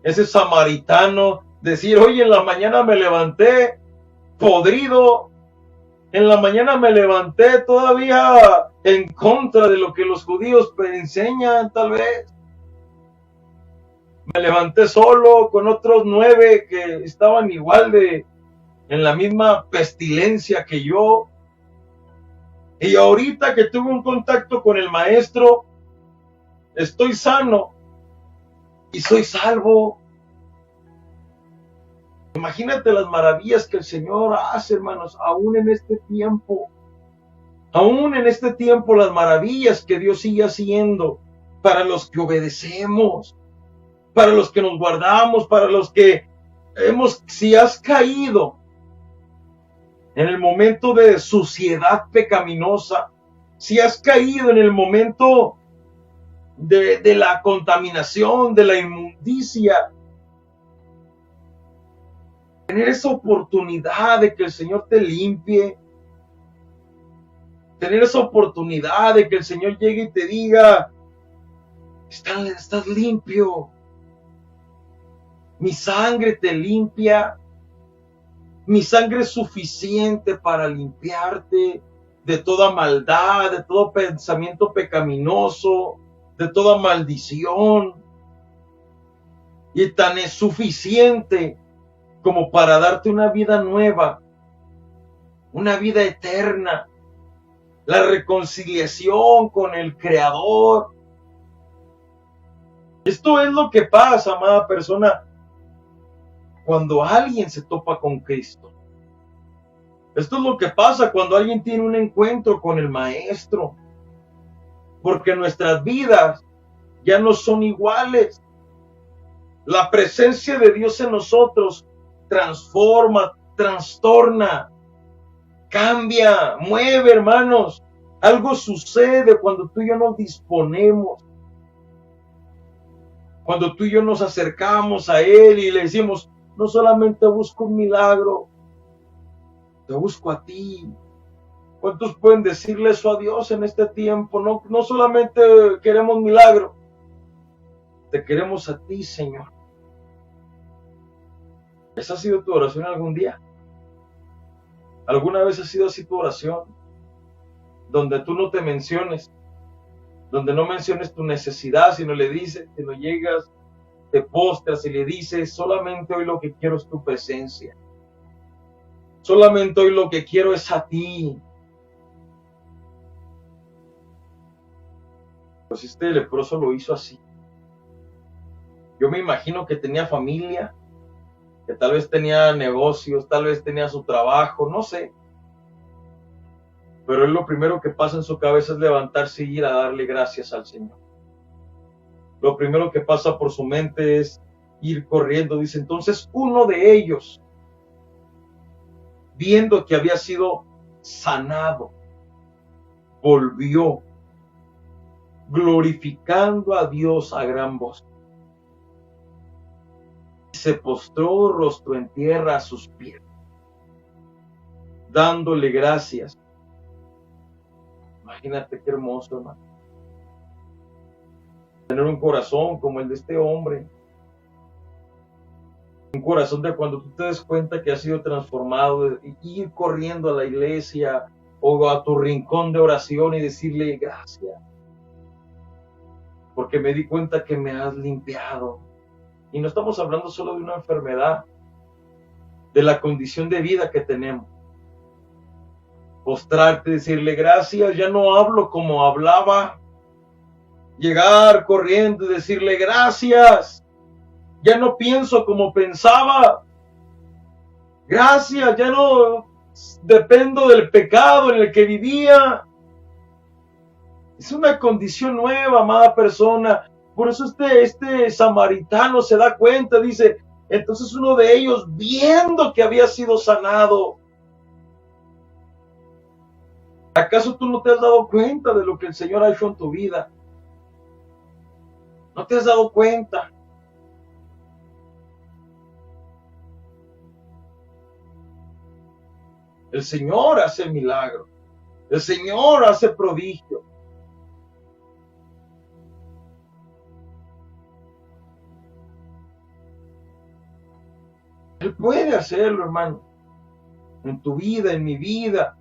ese samaritano, decir, oye, en la mañana me levanté podrido, en la mañana me levanté todavía en contra de lo que los judíos enseñan, tal vez. Me levanté solo con otros 9 que estaban igual en la misma pestilencia que yo. Y ahorita que tuve un contacto con el maestro, estoy sano y soy salvo. Imagínate las maravillas que el Señor hace, hermanos, aún en este tiempo. Aún en este tiempo, las maravillas que Dios sigue haciendo para los que obedecemos, para los que nos guardamos, para los que si has caído en el momento de suciedad pecaminosa, si has caído en el momento de la contaminación, de la inmundicia, tener esa oportunidad de que el Señor te limpie, tener esa oportunidad de que el Señor llegue y te diga, estás limpio, mi sangre te limpia, mi sangre es suficiente para limpiarte de toda maldad, de todo pensamiento pecaminoso, de toda maldición. y tan es suficiente como para darte una vida nueva, una vida eterna, la reconciliación con el Creador. Esto es lo que pasa, amada persona, cuando alguien se topa con Cristo. Esto es lo que pasa cuando alguien tiene un encuentro con el Maestro, porque nuestras vidas ya no son iguales. La presencia de Dios en nosotros transforma, trastorna, cambia, mueve, hermanos. Algo sucede cuando tú y yo nos disponemos, cuando tú y yo nos acercamos a Él y le decimos, no solamente busco un milagro, te busco a ti. ¿Cuántos pueden decirle eso a Dios en este tiempo? No solamente queremos milagro, te queremos a ti, Señor. ¿Esa ha sido tu oración algún día? ¿Alguna vez ha sido así tu oración? Donde tú no te menciones, donde no menciones tu necesidad, sino le dices, sino llegas, te postras y le dices, solamente hoy lo que quiero es tu presencia. Solamente hoy lo que quiero es a ti. Pues este leproso lo hizo así. Yo me imagino que tenía familia, que tal vez tenía negocios, tal vez tenía su trabajo, no sé. Pero él lo primero que pasa en su cabeza es levantarse y ir a darle gracias al Señor. Lo primero que pasa por su mente es ir corriendo. Dice, entonces uno de ellos, viendo que había sido sanado, volvió, glorificando a Dios a gran voz. Se postró rostro en tierra a sus pies, dándole gracias. Imagínate qué hermoso, hermano. Tener un corazón como el de este hombre. Un corazón de cuando tú te des cuenta que has sido transformado, ir corriendo a la iglesia o a tu rincón de oración y decirle gracias. Porque me di cuenta que me has limpiado. Y no estamos hablando solo de una enfermedad, de la condición de vida que tenemos. Postrarte, decirle gracias, ya no hablo como hablaba. Llegar corriendo y decirle gracias, ya no pienso como pensaba. Gracias, ya no dependo del pecado en el que vivía. Es una condición nueva, amada persona. Por eso este samaritano se da cuenta, dice, entonces uno de ellos, viendo que había sido sanado, ¿acaso tú no te has dado cuenta de lo que el Señor ha hecho en tu vida? ¿No te has dado cuenta? El Señor hace milagros. El Señor hace prodigios. Él puede hacerlo, hermano. En tu vida, en mi vida.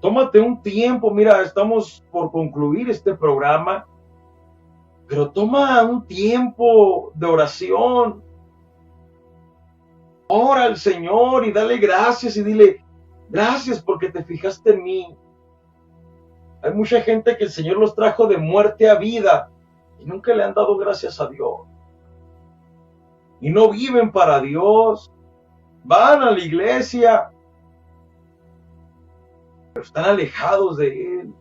Tómate un tiempo. Mira, estamos por concluir este programa. Pero toma un tiempo de oración. Ora al Señor y dale gracias y dile, gracias porque te fijaste en mí. Hay mucha gente que el Señor los trajo de muerte a vida y nunca le han dado gracias a Dios. Y no viven para Dios. Van a la iglesia, pero están alejados de Él.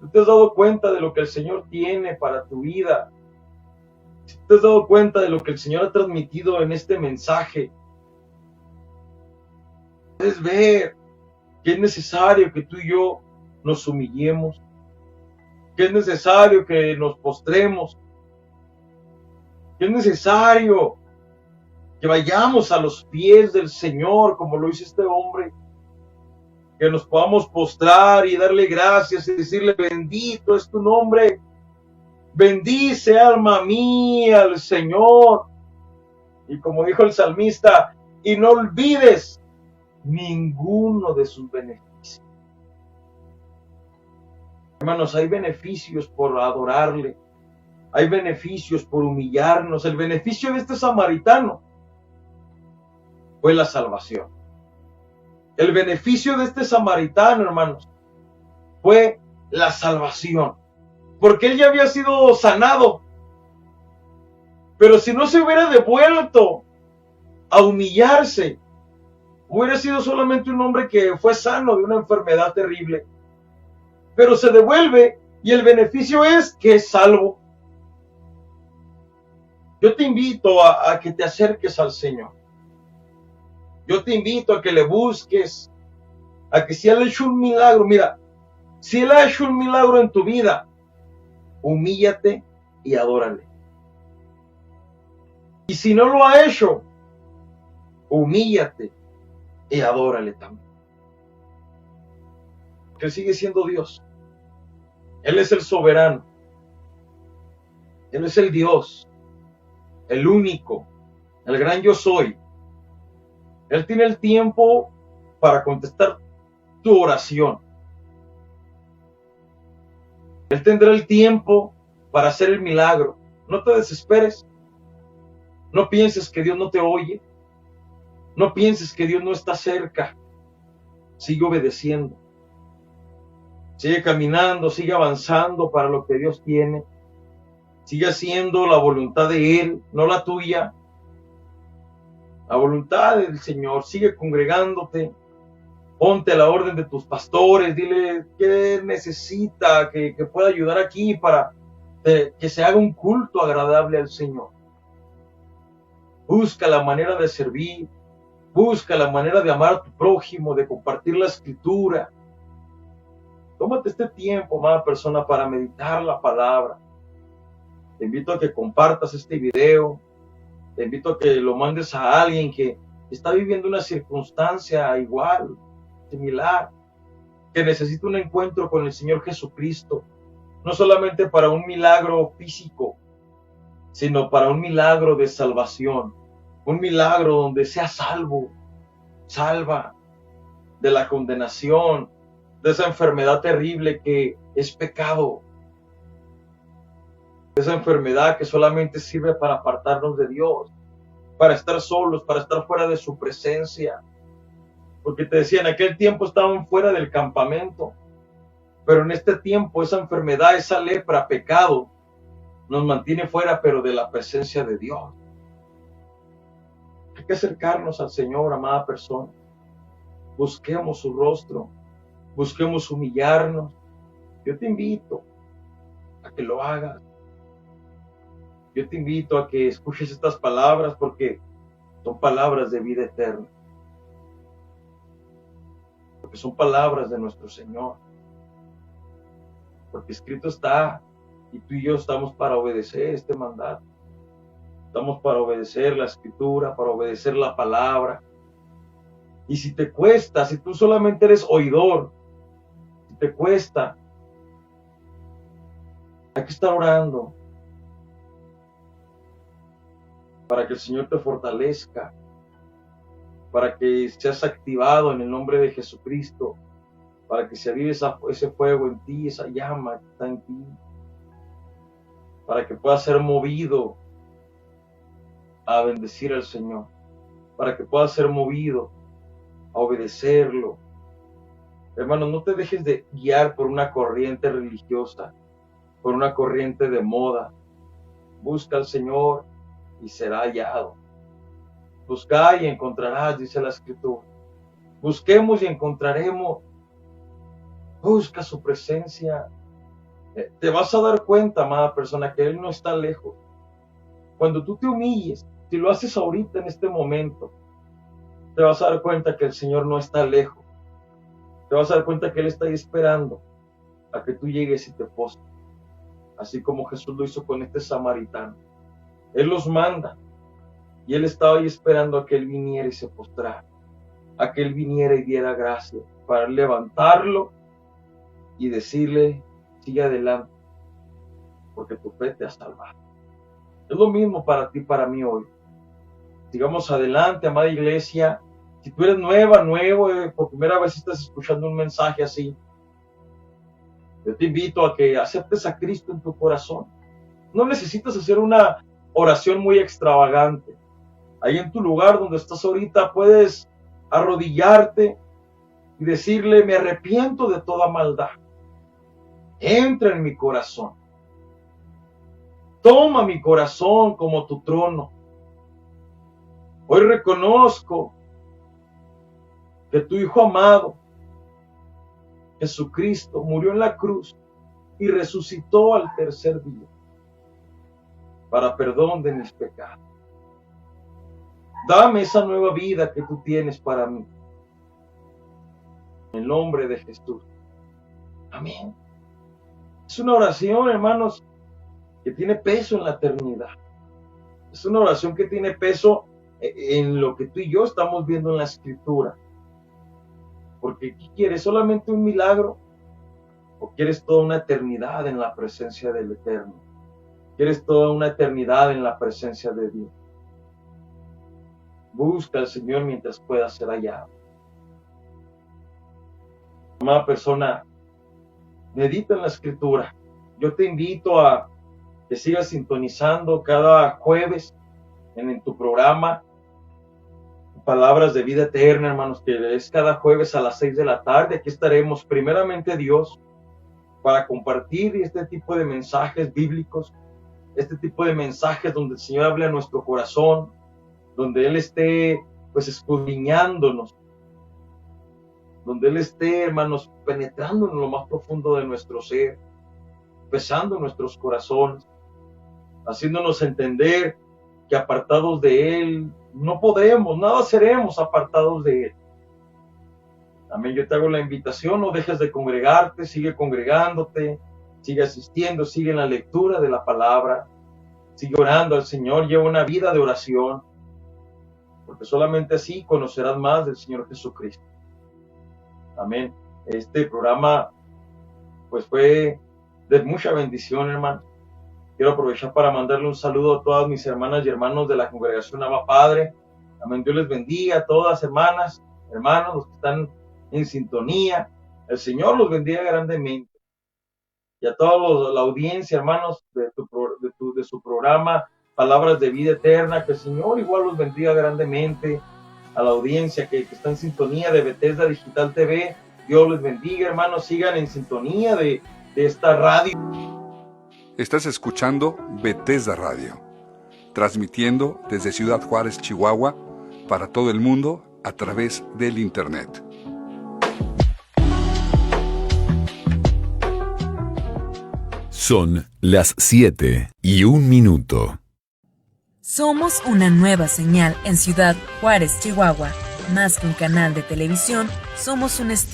¿Tú te has dado cuenta de lo que el Señor tiene para tu vida? ¿Te has dado cuenta de lo que el Señor ha transmitido en este mensaje? Puedes ver que es necesario que tú y yo nos humillemos, que es necesario que nos postremos, que es necesario que vayamos a los pies del Señor como lo hizo este hombre, que nos podamos postrar y darle gracias y decirle bendito es tu nombre, bendice alma mía al Señor, y como dijo el salmista, y no olvides ninguno de sus beneficios. Hermanos, hay beneficios por adorarle, Hay beneficios por humillarnos. El beneficio de este samaritano fue la salvación. El beneficio de este samaritano, hermanos, fue la salvación. Porque él ya había sido sanado. Pero si no se hubiera devuelto a humillarse, hubiera sido solamente un hombre que fue sano de una enfermedad terrible. Pero se devuelve y el beneficio es que es salvo. Yo te invito a que te acerques al Señor. Yo te invito a que le busques, a que si Él ha hecho un milagro, mira, si Él ha hecho un milagro en tu vida, humíllate y adórale. Y si no lo ha hecho, humíllate y adórale también. Que Él sigue siendo Dios. Él es el soberano. Él es el Dios, el único, el gran yo soy. Él tiene el tiempo para contestar tu oración. Él tendrá el tiempo para hacer el milagro. No te desesperes. No pienses que Dios no te oye. No pienses que Dios no está cerca. Sigue obedeciendo. Sigue caminando, sigue avanzando para lo que Dios tiene. Sigue haciendo la voluntad de Él, no la tuya. La voluntad del Señor. Sigue congregándote. Ponte a la orden de tus pastores. Dile qué necesita, que pueda ayudar aquí para que se haga un culto agradable al Señor. Busca la manera de servir. Busca la manera de amar a tu prójimo, de compartir la escritura. Tómate este tiempo, amada persona, para meditar la palabra. Te invito a que compartas este video. Te invito a que lo mandes a alguien que está viviendo una circunstancia igual, similar, que necesita un encuentro con el Señor Jesucristo. No solamente para un milagro físico, sino para un milagro de salvación. Un milagro donde sea salvo, salva de la condenación, de esa enfermedad terrible que es pecado, de esa enfermedad que solamente sirve para apartarnos de Dios, para estar solos, para estar fuera de su presencia. Porque te decía, en aquel tiempo estaban fuera del campamento, pero en este tiempo esa enfermedad, esa lepra, pecado, nos mantiene fuera, pero de la presencia de Dios. Hay que acercarnos al Señor, amada persona. Busquemos su rostro, busquemos humillarnos. Yo te invito a que lo hagas. Yo te invito a que escuches estas palabras porque son palabras de vida eterna. Porque son palabras de nuestro Señor. Porque escrito está, y tú y yo estamos para obedecer este mandato. Estamos para obedecer la escritura, para obedecer la palabra. Y si te cuesta, si tú solamente eres oidor, si te cuesta, hay que estar orando para que el Señor te fortalezca, para que seas activado en el nombre de Jesucristo, para que se avive ese fuego en ti, esa llama que está en ti, para que puedas ser movido a bendecir al Señor, para que puedas ser movido a obedecerlo. Hermano, no te dejes de guiar por una corriente religiosa, por una corriente de moda. Busca al Señor y será hallado. Busca y encontrarás, dice la Escritura. Busquemos y encontraremos. Busca su presencia. Te vas a dar cuenta, amada persona, que Él no está lejos. Cuando tú te humilles, si lo haces ahorita en este momento, te vas a dar cuenta que el Señor no está lejos. Te vas a dar cuenta que Él está ahí esperando a que tú llegues y te postres. Así como Jesús lo hizo con este samaritano. Él los manda y Él estaba ahí esperando a que Él viniera y se postrara, a que Él viniera y diera gracia para levantarlo y decirle, sigue adelante, porque tu fe te ha salvado. Es lo mismo para ti, para mí hoy. Sigamos adelante, amada iglesia. Si tú eres nuevo, por primera vez estás escuchando un mensaje así, yo te invito a que aceptes a Cristo en tu corazón. No necesitas hacer una oración muy extravagante. Ahí en tu lugar donde estás ahorita puedes arrodillarte y decirle: me arrepiento de toda maldad. Entra en mi corazón. Toma mi corazón como tu trono. Hoy reconozco que tu Hijo amado, Jesucristo, murió en la cruz y resucitó al tercer día para perdón de mis pecados. Dame esa nueva vida que tú tienes para mí. En el nombre de Jesús. Amén. Es una oración, hermanos, que tiene peso en la eternidad. Es una oración que tiene peso en lo que tú y yo estamos viendo en la Escritura. Porque ¿qué quieres? ¿Solamente un milagro? ¿O quieres toda una eternidad en la presencia del Eterno? ¿Quieres toda una eternidad en la presencia de Dios? Busca al Señor mientras pueda ser hallado. Amada persona, medita en la Escritura. Yo te invito a que sigas sintonizando cada jueves en tu programa Palabras de Vida Eterna, hermanos, que es cada jueves a las 6 de la tarde. Aquí estaremos, primeramente Dios, para compartir este tipo de mensajes bíblicos, este tipo de mensajes donde el Señor hable a nuestro corazón, donde Él esté, pues, escudriñándonos, donde Él esté, hermanos, penetrando en lo más profundo de nuestro ser, pesando nuestros corazones, haciéndonos entender que apartados de Él no podremos, nada seremos apartados de Él. Amén. Yo te hago la invitación: no dejes de congregarte, sigue congregándote, sigue asistiendo, sigue en la lectura de la palabra, sigue orando al Señor, lleva una vida de oración, porque solamente así conocerás más del Señor Jesucristo. Amén. Este programa, pues, fue de mucha bendición, hermano. Quiero aprovechar para mandarle un saludo a todas mis hermanas y hermanos de la congregación Abba Padre. Amén. Dios les bendiga a todas, hermanas, hermanos, los que están en sintonía. El Señor los bendiga grandemente. Y a toda la audiencia, hermanos, de su programa Palabras de Vida Eterna, que el Señor igual los bendiga grandemente. A la audiencia que está en sintonía de Bethesda Digital TV, Dios les bendiga, hermanos. Sigan en sintonía de esta radio. Estás escuchando Bethesda Radio, transmitiendo desde Ciudad Juárez, Chihuahua, para todo el mundo a través del Internet. Son las 7:01. Somos una nueva señal en Ciudad Juárez, Chihuahua. Más que un canal de televisión, somos un estilo.